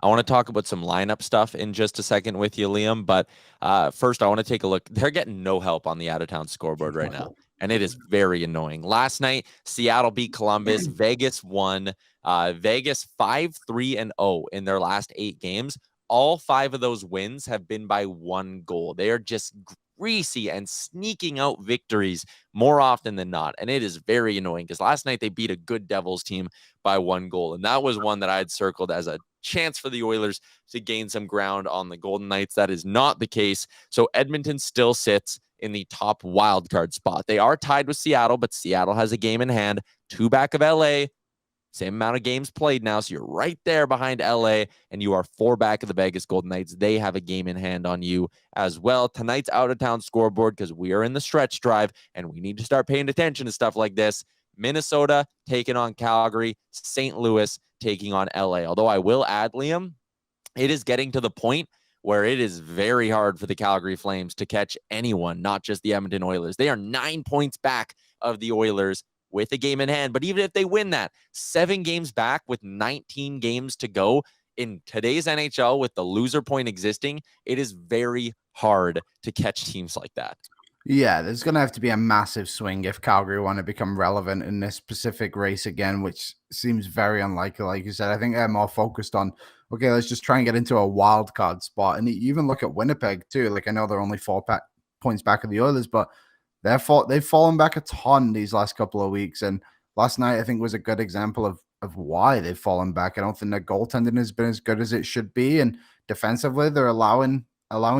I want to talk about some lineup stuff in just a second with you, Liam. But first, I want to take a look. They're getting no help on the out of town scoreboard right now. And it is very annoying. Last night, Seattle beat Columbus. Vegas won. Vegas 5-3-0 in their last 8 games. All 5 of those wins have been by 1 goal. They are just greasy and sneaking out victories more often than not. And it is very annoying because last night they beat a good Devils team by 1 goal. And that was one that I had circled as a chance for the Oilers to gain some ground on the Golden Knights. That is not the case. So Edmonton still sits in the top wildcard spot. They are tied with Seattle, but Seattle has a game in hand, 2 back of LA. Same amount of games played now, so you're right there behind LA, and you are 4 back of the Vegas Golden Knights. They have a game in hand on you as well. Tonight's out-of-town scoreboard, because we are in the stretch drive, and we need to start paying attention to stuff like this. Minnesota taking on Calgary, St. Louis taking on LA. Although I will add, Liam, it is getting to the point where it is very hard for the Calgary Flames to catch anyone, not just the Edmonton Oilers. They are 9 points back of the Oilers with a game in hand. But even if they win that, 7 games back with 19 games to go in today's NHL with the loser point existing, it is very hard to catch teams like that. Yeah, there's going to have to be a massive swing if Calgary want to become relevant in this specific race again, which seems very unlikely. Like you said, I think they're more focused on, okay, let's just try and get into a wild card spot. And you even look at Winnipeg too. Like I know they're only 4 points back of the Oilers, but they've fallen back a ton these last couple of weeks. And last night, I think, was a good example of why they've fallen back. I don't think their goaltending has been as good as it should be. And defensively, they're allowing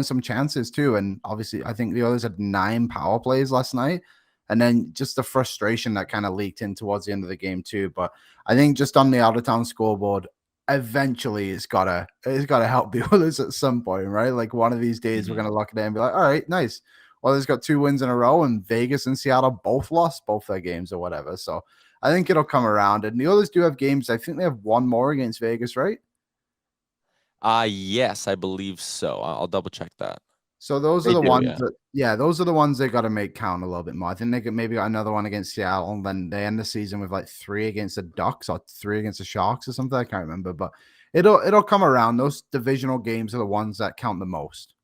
some chances too. And obviously, I think the Oilers had 9 power plays last night. And then just the frustration that kind of leaked in towards the end of the game too. But I think just on the out-of-town scoreboard, eventually it's gotta help the Oilers at some point, right? Like one of these days, we're gonna look at it and be like, all right, nice. Well, there's got 2 wins in a row, and Vegas and Seattle both lost both their games or whatever. So I think it'll come around. And the Oilers do have games. I think they have 1 more against Vegas, right? Yes, I believe so. I'll double check that. So those are the ones those are the ones they got to make count a little bit more. I think they could maybe got another one against Seattle, and then they end the season with like 3 against the Ducks or 3 against the Sharks or something. I can't remember, but it'll come around. Those divisional games are the ones that count the most.